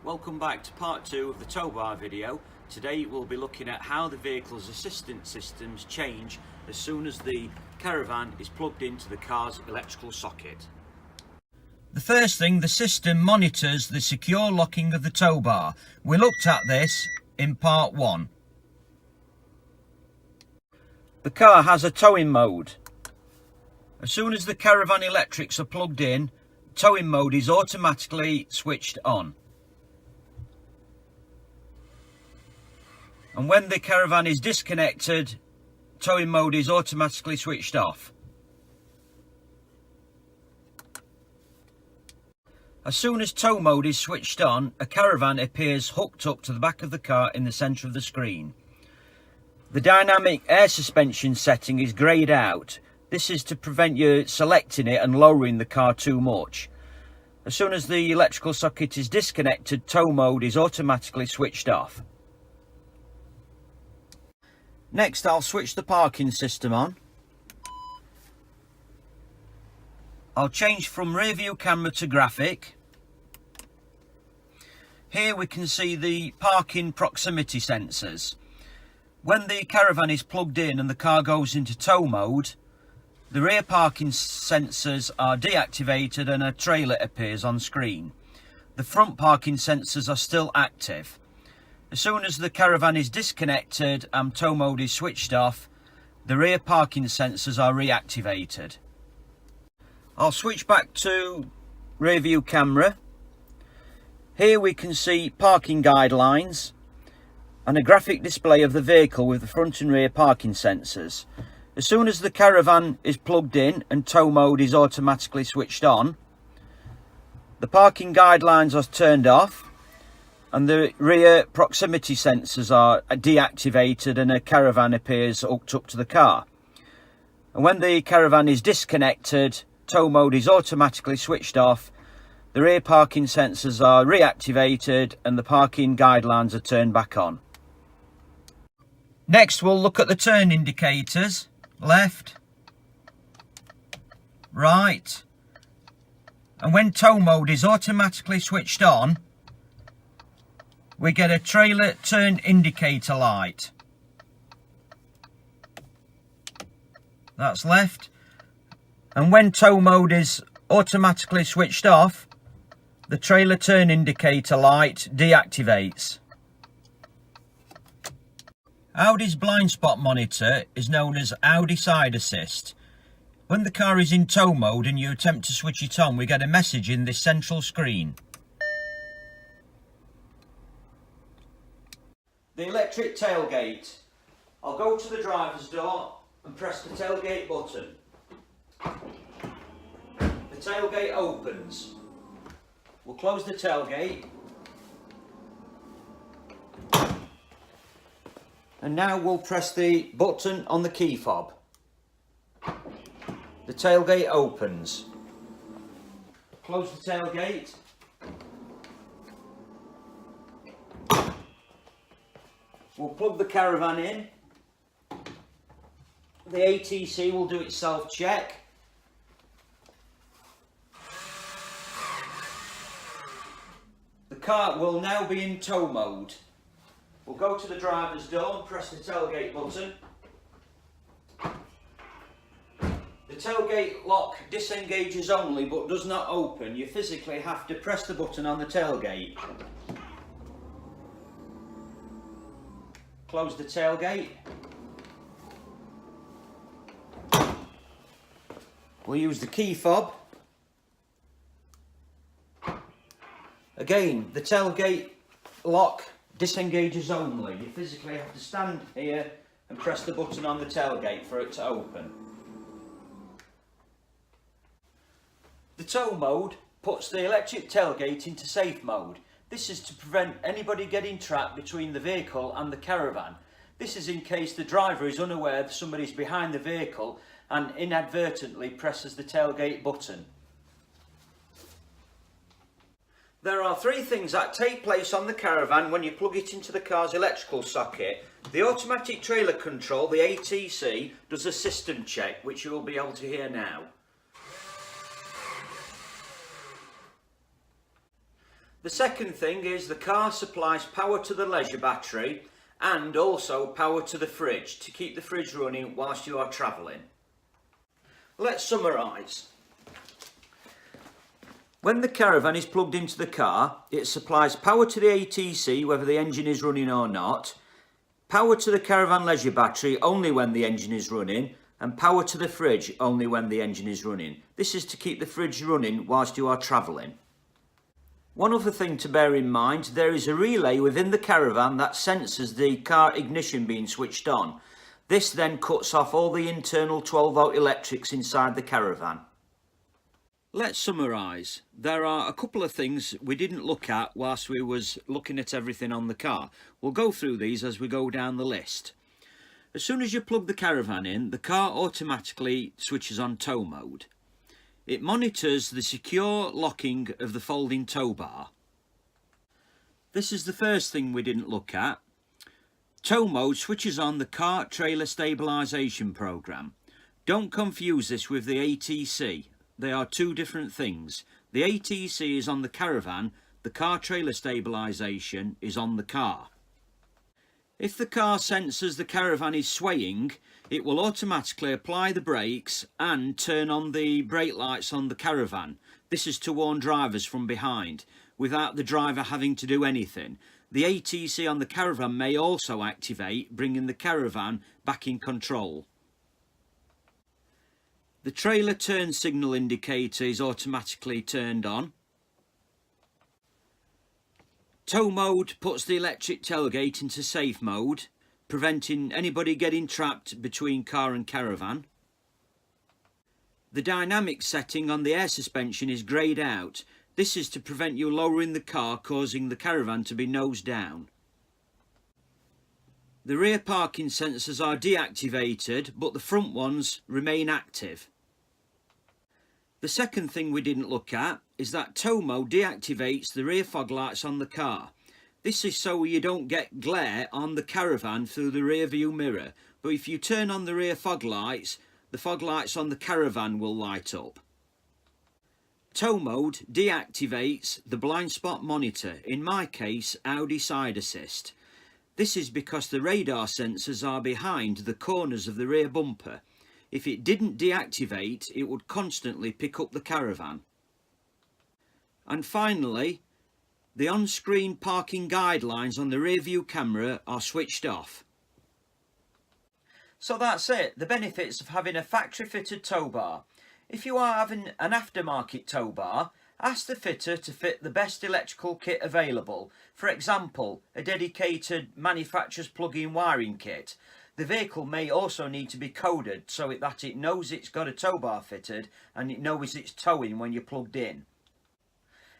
Welcome back to part 2 of the tow bar video. Today we'll be looking at how the vehicle's assistance systems change as soon as the Caravan is plugged into the car's electrical socket. The first thing, the system monitors the secure locking of the tow bar. We looked at this in part 1. The car has a towing mode. As soon as the Caravan electrics are plugged in, towing mode is automatically switched on. And when the Caravan is disconnected, towing mode is automatically switched off. As soon as tow mode is switched on, a Caravan appears hooked up to the back of the car in the centre of the screen. The dynamic air suspension setting is greyed out. This is to prevent you selecting it and lowering the car too much. As soon as the electrical socket is disconnected, tow mode is automatically switched off. Next, I'll switch the parking system on. I'll change from rear view camera to graphic. Here we can see the parking proximity sensors. When the Caravan is plugged in and the car goes into tow mode, the rear parking sensors are deactivated and a trailer appears on screen. The front parking sensors are still active. As soon as the Caravan is disconnected and tow mode is switched off, the rear parking sensors are reactivated. I'll switch back to rear view camera. Here we can see parking guidelines and a graphic display of the vehicle with the front and rear parking sensors. As soon as the Caravan is plugged in and tow mode is automatically switched on, the parking guidelines are turned off and the rear proximity sensors are deactivated and a Caravan appears hooked up to the car. And when the Caravan is disconnected, tow mode is automatically switched off, the rear parking sensors are reactivated and the parking guidelines are turned back on. Next, we'll look at the turn indicators. Left, right, and when tow mode is automatically switched on, we get a trailer turn indicator light. That's left. And when tow mode is automatically switched off, the trailer turn indicator light deactivates. Audi's blind spot monitor is known as Audi Side Assist. When the car is in tow mode and you attempt to switch it on, we get a message in this central screen. The electric tailgate. I'll go to the driver's door and press the tailgate button. The tailgate opens. We'll close the tailgate. And now we'll press the button on the key fob. The tailgate opens. Close the tailgate. We'll plug the Caravan in. The ATC will do its self-check. The car will now be in tow mode. We'll go to the driver's door and press the tailgate button. The tailgate lock disengages only but does not open. You physically have to press the button on the tailgate. Close the tailgate. We'll use the key fob. Again, the tailgate lock disengages only. You physically have to stand here and press the button on the tailgate for it to open. The tow mode puts the electric tailgate into safe mode. This is to prevent anybody getting trapped between the vehicle and the Caravan. This is in case the driver is unaware that somebody's behind the vehicle and inadvertently presses the tailgate button. There are 3 things that take place on the Caravan when you plug it into the car's electrical socket. The automatic trailer control, the ATC, does a system check, which you will be able to hear now. The second thing is the car supplies power to the leisure battery and also power to the fridge to keep the fridge running whilst you are travelling. Let's summarise. When the Caravan is plugged into the car, it supplies power to the ATC whether the engine is running or not, power to the Caravan leisure battery only when the engine is running, and power to the fridge only when the engine is running. This is to keep the fridge running whilst you are travelling. One other thing to bear in mind, there is a relay within the Caravan that senses the car ignition being switched on. This then cuts off all the internal 12-volt electrics inside the Caravan. Let's summarise. There are a couple of things we didn't look at whilst we was looking at everything on the car. We'll go through these as we go down the list. As soon as you plug the Caravan in, the car automatically switches on tow mode. It monitors the secure locking of the folding tow bar. This is the first thing we didn't look at. Tow mode switches on the cart trailer stabilization program. Don't confuse this with the ATC. They are two different things. The ATC is on the Caravan, the car trailer stabilization is on the car. If the car senses the Caravan is swaying, it will automatically apply the brakes and turn on the brake lights on the Caravan. This is to warn drivers from behind, without the driver having to do anything. The ATC on the Caravan may also activate, bringing the Caravan back in control. The trailer turn signal indicator is automatically turned on. Tow mode puts the electric tailgate into safe mode, preventing anybody getting trapped between car and Caravan. The dynamic setting on the air suspension is greyed out. This is to prevent you lowering the car, causing the Caravan to be nose down. The rear parking sensors are deactivated, but the front ones remain active. The second thing we didn't look at is that tow mode deactivates the rear fog lights on the car. This is so you don't get glare on the Caravan through the rear view mirror, but if you turn on the rear fog lights, the fog lights on the Caravan will light up. Tow mode deactivates the blind spot monitor, in my case Audi side assist. This is because the radar sensors are behind the corners of the rear bumper. If it didn't deactivate, it would constantly pick up the Caravan. And finally, the on-screen parking guidelines on the rear view camera are switched off. So that's it, the benefits of having a factory-fitted tow bar. If you are having an aftermarket tow bar, ask the fitter to fit the best electrical kit available. For example, a dedicated manufacturer's plug-in wiring kit. The vehicle may also need to be coded so that it knows it's got a tow bar fitted and it knows it's towing when you're plugged in.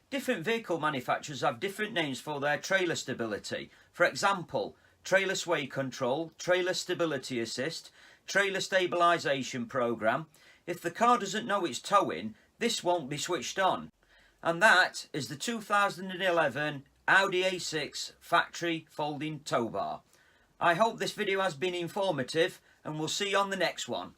Different vehicle manufacturers have different names for their trailer stability. For example, trailer sway control, trailer stability assist, trailer stabilization program. If the car doesn't know it's towing, this won't be switched on. And that is the 2011 Audi A6 factory folding tow bar. I hope this video has been informative and we'll see you on the next one.